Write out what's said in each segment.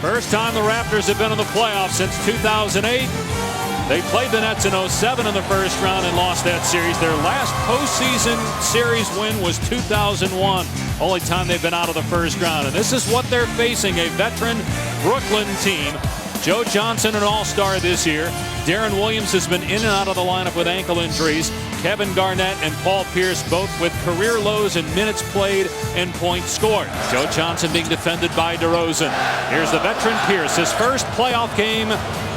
First time the Raptors have been in the playoffs since 2008. They played the Nets in 07 in the first round and lost that series. Their last postseason series win was 2001. Only time they've been out of the first round. And this is what they're facing, a veteran Brooklyn team. Joe Johnson, an all-star this year. Darren Williams has been in and out of the lineup with ankle injuries. Kevin Garnett and Paul Pierce both with career lows in minutes played and points scored. Joe Johnson being defended by DeRozan. Here's the veteran Pierce, his first playoff game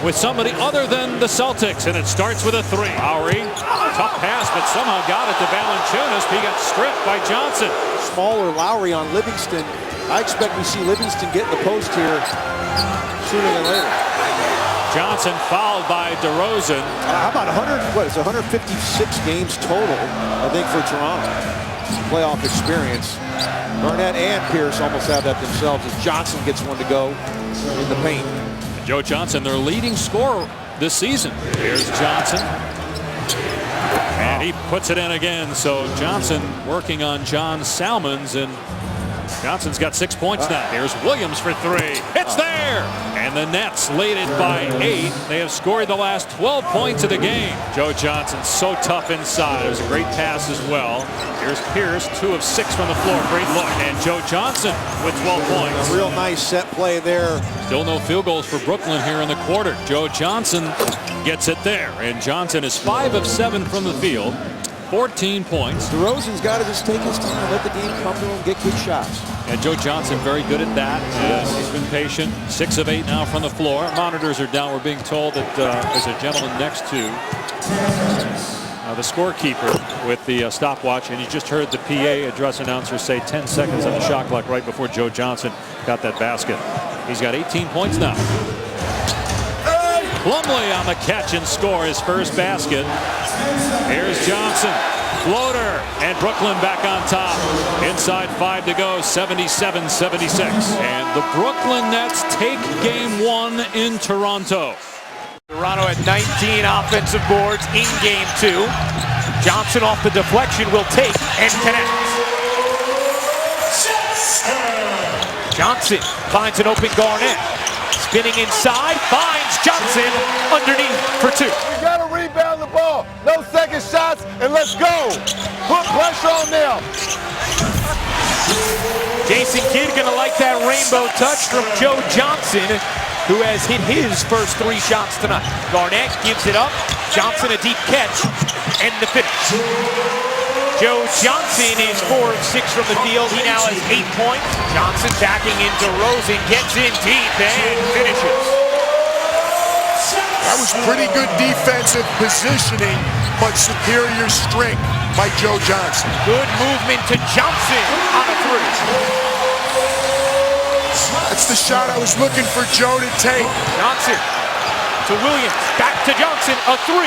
with somebody other than the Celtics, and it starts with a three. Lowry, tough pass, but somehow got it to Valanciunas. He got stripped by Johnson. Smaller Lowry on Livingston. I expect we see Livingston get in the post here sooner than later. Johnson fouled by DeRozan. How about 156 games total, I think, for Toronto. Playoff experience. Garnett and Pierce almost have that themselves as Johnson gets one to go in the paint. Joe Johnson, their leading scorer this season. Here's Johnson. And he puts it in again. So Johnson working on John Salmons, and Johnson's got 6 points now. Here's Williams for three. It's there! And the Nets lead it by 8. They have scored the last 12 points of the game. Joe Johnson so tough inside. It was a great pass as well. Here's Pierce, 2 of 6 from the floor. Great look. And Joe Johnson with 12 points. A real nice set play there. Still no field goals for Brooklyn here in the quarter. Joe Johnson gets it there. And Johnson is 5 of 7 from the field. 14 points. DeRozan's got to just take his time and let the game come to him, get good shots. And Joe Johnson very good at that. He's been patient. 6 of 8 now from the floor. Monitors are down. We're being told that there's a gentleman next to the scorekeeper with the stopwatch, and you just heard the PA address announcer say 10 seconds on the shot clock right before Joe Johnson got that basket. He's got 18 points now. Plumlee on the catch and score his first basket. Here's Johnson. Floater, and Brooklyn back on top. Inside 5 to go, 77-76. And the Brooklyn Nets take game 1 in Toronto. Toronto at 19 offensive boards in game 2. Johnson off the deflection will take and connect. Johnson finds an open Garnett. Spinning inside, finds Johnson underneath for 2. We gotta rebound the ball. No second shots, and let's go. Put pressure on them. Jason Kidd gonna like that rainbow touch from Joe Johnson, who has hit his first 3 shots tonight. Garnett gives it up. Johnson a deep catch, and the finish. Joe Johnson is 4 of 6 from the field. He now has 8 points. Johnson backing into Rosen, gets in deep and finishes. That was pretty good defensive positioning, but superior strength by Joe Johnson. Good movement to Johnson on a 3. That's the shot I was looking for Joe to take. Johnson to Williams, back to Johnson, a 3.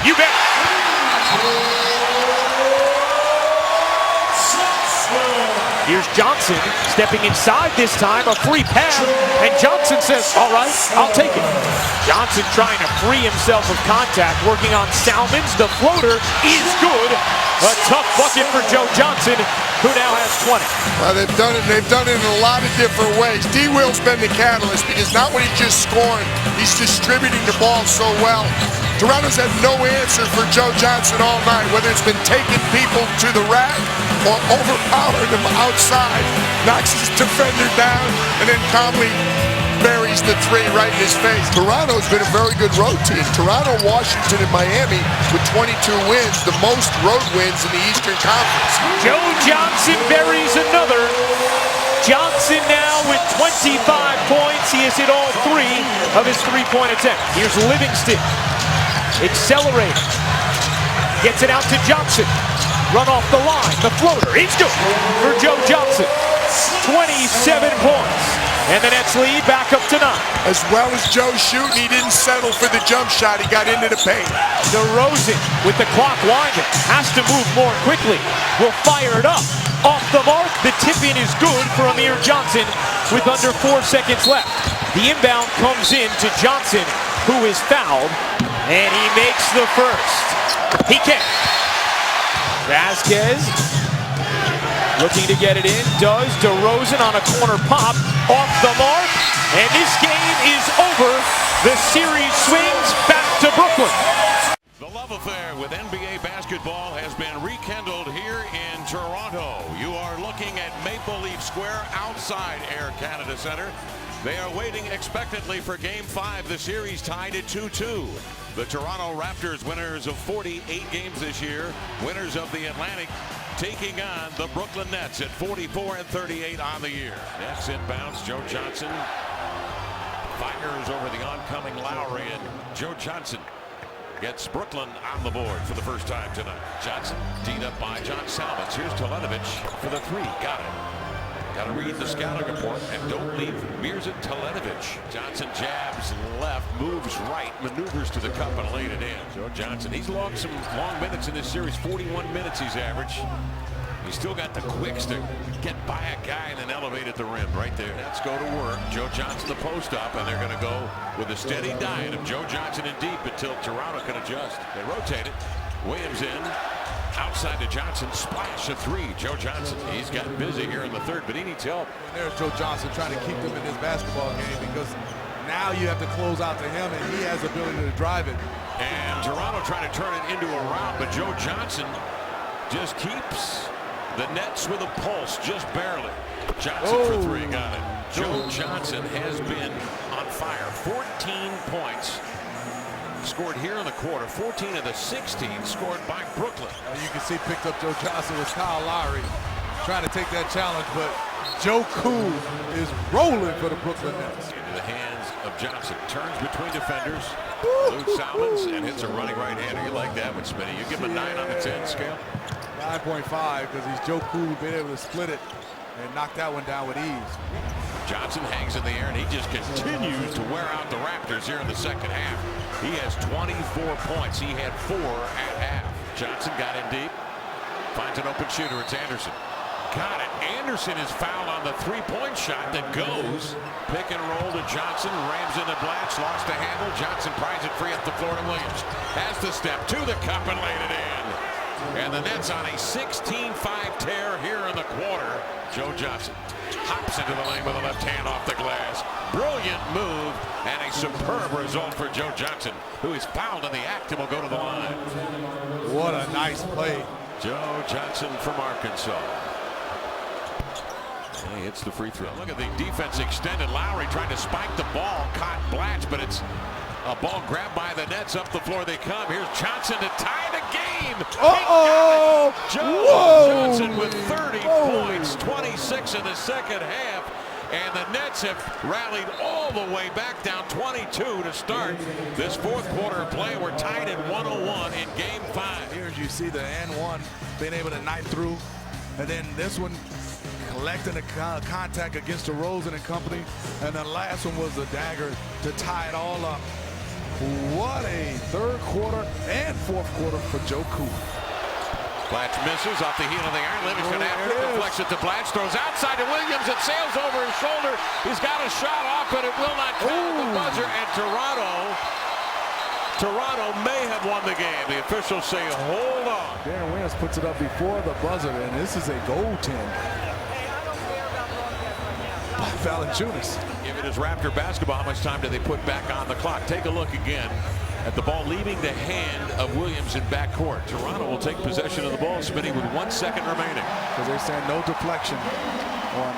You bet. Here's Johnson stepping inside this time, a free pass, and Johnson says, all right, I'll take it. Johnson trying to free himself of contact, working on Salmons. The floater is good. A tough bucket for Joe Johnson, who now has 20. Well, they've done it in a lot of different ways. D-Will's been the catalyst because not when he's just scoring, he's distributing the ball so well. Toronto's had no answer for Joe Johnson all night, whether it's been taking people to the rack or overpowering them outside. Knocks his defender down and then calmly buries the 3 right in his face. Toronto's been a very good road team. Toronto, Washington, and Miami with 22 wins, the most road wins in the Eastern Conference. Joe Johnson buries another. Johnson now with 25 points. He has hit all 3 of his 3-point attempts. Here's Livingston. Accelerating. Gets it out to Johnson. Run off the line. The floater. It's good for Joe Johnson. 27 points. And the Nets lead back up to 9. As well as Joe shooting, he didn't settle for the jump shot. He got into the paint. DeRozan with the clock winding. Has to move more quickly. Will fire it up. Off the mark. The tip-in is good for Amir Johnson with under 4 seconds left. The inbound comes in to Johnson, who is fouled. And he makes the first. He can. Vasquez looking to get it in. Does. DeRozan on a corner pop. Off the mark. And this game is over. The series swings back to Brooklyn. The love affair with NBA basketball has been rekindled here in Toronto. You are looking at Maple Leaf Square outside Air Canada Centre. They are waiting expectantly for Game 5. The series tied at 2-2. The Toronto Raptors, winners of 48 games this year, winners of the Atlantic, taking on the Brooklyn Nets at 44-38 on the year. Nets inbounds, Joe Johnson fires over the oncoming Lowry, and Joe Johnson gets Brooklyn on the board for the first time tonight. Johnson teed up by John Salmons. Here's Teletovic for the three. Got it. Got to read the scouting report and don't leave Mirza Teletovic. Johnson jabs left, moves right, maneuvers to the cup and laid it in. Joe Johnson, he's logged some long minutes in this series. 41 minutes he's averaged. He's still got the quicks to get by a guy and then elevate at the rim right there. Let's go to work. Joe Johnson the post up, and they're going to go with a steady diet of Joe Johnson in deep until Toronto can adjust. They rotate it. Williams in. Outside to Johnson, splash a three. Joe Johnson, he's gotten busy here in the third, but he needs help. There's Joe Johnson trying to keep them in this basketball game because now you have to close out to him, and he has the ability to drive it. And Toronto trying to turn it into a rout, but Joe Johnson just keeps the Nets with a pulse, just barely. Johnson for three, got it. Joe Johnson has been on fire. 14 points. Scored here in the quarter. 14 of the 16 scored by Brooklyn. You can see picked up Joe Johnson with Kyle Lowry trying to take that challenge, but Joe Cool is rolling for the Brooklyn Nets. Into the hands of Johnson. Turns between defenders. Luke Salmons and hits a running right-hander. You like that one, Smitty. You give him a 9 on the 10 scale? 9.5 because he's Joe Cool, been able to split it and knock that one down with ease. Johnson hangs in the air, and he just continues to wear out the Raptors here in the second half. He has 24 points. He had 4 at half. Johnson got in deep. Finds an open shooter. It's Anderson. Got it. Anderson is fouled on the three-point shot that goes. Pick and roll to Johnson. Rams into Blatch. Lost the handle. Johnson pries it free up the floor to Williams. Has the step to the cup and laid it in. And the Nets on a 16-5 tear here in the quarter. Joe Johnson hops into the lane with a left hand off the glass. Brilliant move and a superb result for Joe Johnson, who is fouled in the act and will go to the line. What a nice play. Joe Johnson from Arkansas. He hits the free throw. Look at the defense extended. Lowry trying to spike the ball. Caught Blatch, but it's a ball grabbed by the Nets. Up the floor they come. Here's Johnson to tie the game. Uh-oh! Joe Johnson with 30 points, 26 in the second half. And the Nets have rallied all the way back down 22 to start this fourth quarter of play. We're tied at 101 in Game 5. Here you see the N1 being able to knife through. And then this one collecting the contact against DeRozan and company. And the last one was the dagger to tie it all up. What a third quarter and fourth quarter for Joe Cool. Blatch misses off the heel of the iron. Livingston after deflects it to Blatch. Throws outside to Williams. It sails over his shoulder. He's got a shot off, but it will not count at the buzzer. And Toronto may have won the game. The officials say, hold on. Darren Williams puts it up before the buzzer, and this is a goaltend by Valanciunas. If it is Raptor basketball, how much time do they put back on the clock? Take a look again at the ball leaving the hand of Williams in backcourt. Toronto will take possession of the ball, Smitty, with 1 second remaining. Because they're saying no deflection on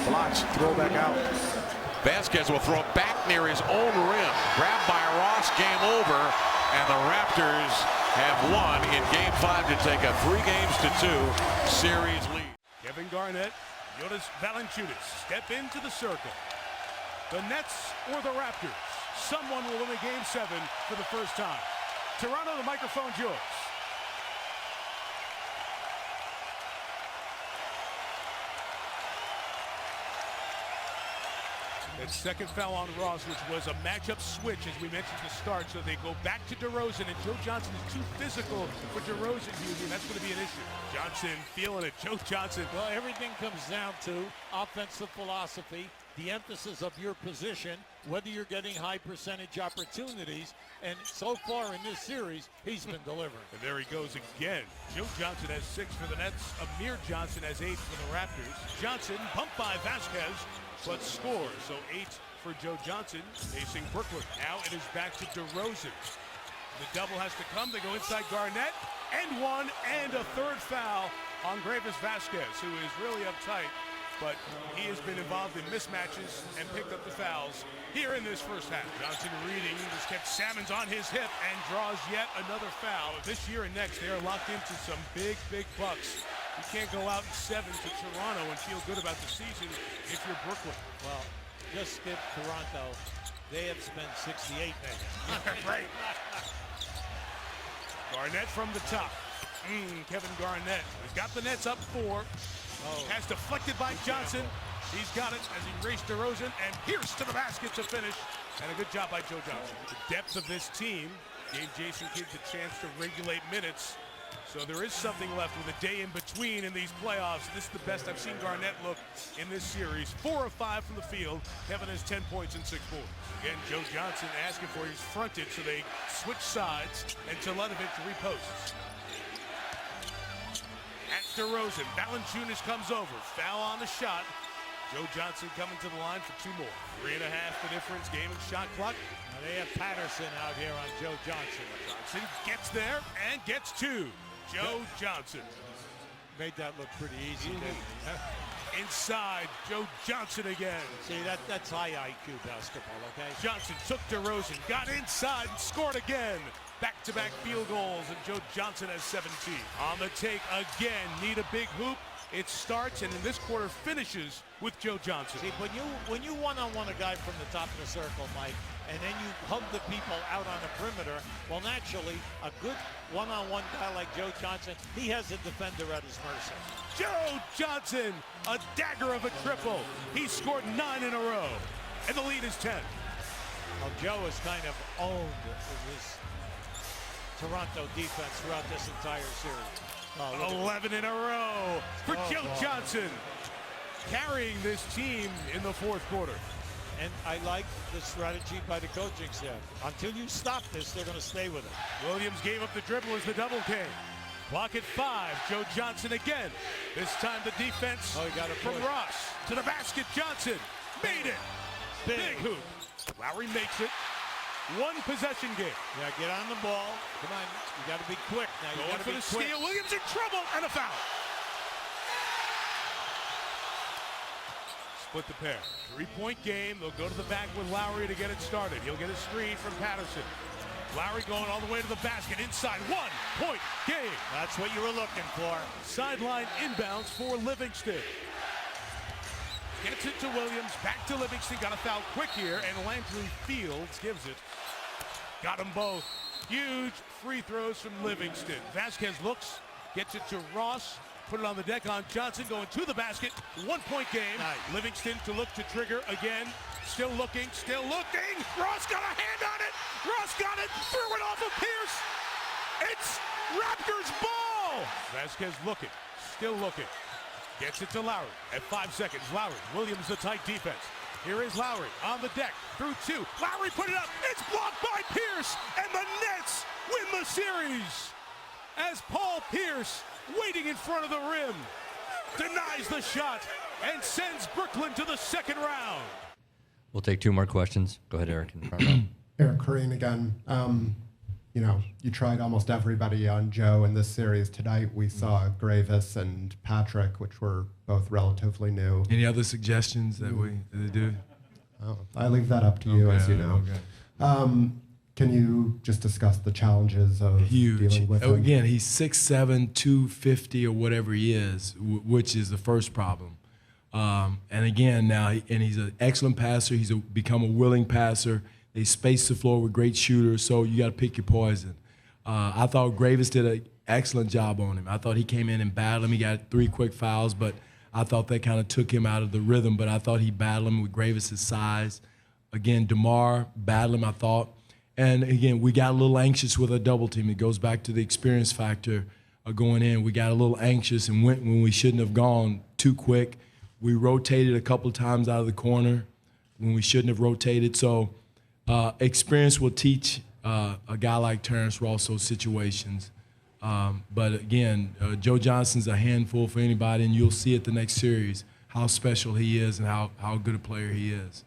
Blatch. Throw back out. Vasquez will throw it back near his own rim. Grabbed by Ross, game over. And the Raptors have won in Game 5 to take a 3-2 series lead. Kevin Garnett, Jonas Valanciunas step into the circle. The Nets or the Raptors? Someone will win a Game 7 for the first time. Toronto, the microphone's yours. That second foul on Ross, which was a matchup switch, as we mentioned to start. So they go back to DeRozan, and Joe Johnson is too physical for DeRozan, and that's going to be an issue. Johnson feeling it. Joe Johnson. Well, everything comes down to offensive philosophy. the emphasis of your position, whether you're getting high percentage opportunities. And so far in this series, he's been delivering. And there he goes again. Joe Johnson has 6 for the Nets. Amir Johnson has 8 for the Raptors. Johnson bumped by Vasquez, but scores. So 8 for Joe Johnson facing Brooklyn. Now it is back to DeRozan. The double has to come. They go inside Garnett. And 1 and a 3rd foul on Gravis Vasquez, who is really uptight. But he has been involved in mismatches and picked up the fouls here in this first half. Johnson reading, just kept Salmons on his hip and draws yet another foul. This year and next, they are locked into some big, big bucks. You can't go out in 7 to Toronto and feel good about the season if you're Brooklyn. Well, just skip Toronto. They have spent $68 million. Right. Garnett from the top. Kevin Garnett has got the Nets up 4. Pass deflected by Johnson. He's got it as he raced DeRozan and Pierce to the basket to finish. And a good job by Joe Johnson. The depth of this team gave Jason Kidd the chance to regulate minutes. So there is something left with a day in between in these playoffs. This is the best I've seen Garnett look in this series. 4 of 5 from the field. Kevin has 10 points and 6 boards. Again, Joe Johnson asking for his fronted, so they switch sides, and Teletovic reposts. At DeRozan, Valanciunas comes over. Foul on the shot. Joe Johnson coming to the line for 2 more. 3.5 the difference, game and shot clock. Now they have Patterson out here on Joe Johnson. Johnson gets there and gets 2. Joe Johnson. Made that look pretty easy, didn't he? Inside, Joe Johnson again. See, that's high IQ basketball, okay? Johnson took DeRozan, got inside and scored again. Back-to-back field goals, and Joe Johnson has 17. On the take again, need a big hoop. It starts, and in this quarter finishes with Joe Johnson. See, when you one-on-one a guy from the top of the circle, Mike, and then you hug the people out on the perimeter, well, naturally, a good one-on-one guy like Joe Johnson, he has a defender at his mercy. Joe Johnson, a dagger of a triple. He scored 9 in a row, and the lead is 10. Well, Joe has kind of owned his Toronto defense throughout this entire series. 11 in a row for Joe Johnson, carrying this team in the 4th quarter. And I like the strategy by the coaching staff. Until you stop this, they're going to stay with it. Williams gave up the dribble as the double came. Clock at 5. Joe Johnson again. This time the defense from Ross to the basket. Johnson made it. Big hoop. Lowry makes it. 1 possession game. Yeah, get on the ball. Come on, you got to be quick now. You Going got to for be the quick. steal. Williams in trouble and a foul. Split the pair. 3-point game. They'll go to the back with Lowry to get it started. He'll get a screen from Patterson. Lowry going all the way to the basket. Inside. 1-point game. That's what you were looking for. Sideline inbounds for Livingston. Gets it to Williams, back to Livingston, got a foul quick here, and Landry Fields gives it. Got them both. Huge free throws from Livingston. Vasquez looks, gets it to Ross, put it on the deck on Johnson, going to the basket. 1-point game. Nice. Livingston to look to trigger again. Still looking, still looking. Ross got a hand on it. Ross got it, threw it off of Pierce. It's Raptors ball. Vasquez looking, still looking. Gets it to Lowry at 5 seconds. Lowry, Williams, the tight defense. Here is Lowry on the deck through 2. Lowry put it up. It's blocked by Pierce, and the Nets win the series. As Paul Pierce, waiting in front of the rim, denies the shot and sends Brooklyn to the 2nd round. We'll take 2 more questions. Go ahead, Eric. In front row. Eric Corrine again. You know, you tried almost everybody on Joe in this series. Tonight we saw Gravis and Patrick, which were both relatively new. Any other suggestions that we do? Oh, I leave that up to you, as you know. Okay. Can you just discuss the challenges of dealing with him? Again, he's 6'7", 250 or whatever he is, which is the first problem. And again, now, and he's an excellent passer. He's become a willing passer. They space the floor with great shooters, so you got to pick your poison. I thought Gravis did an excellent job on him. I thought he came in and battled him. He got 3 quick fouls, but I thought that kind of took him out of the rhythm. But I thought he battled him with Gravis' size. Again, DeMar battled him, I thought. And again, we got a little anxious with a double team. It goes back to the experience factor of going in. We got a little anxious and went when we shouldn't have gone too quick. We rotated a couple times out of the corner when we shouldn't have rotated. So experience will teach a guy like Terrence Ross those situations. But again, Joe Johnson's a handful for anybody, and you'll see it the next series how special he is and how good a player he is.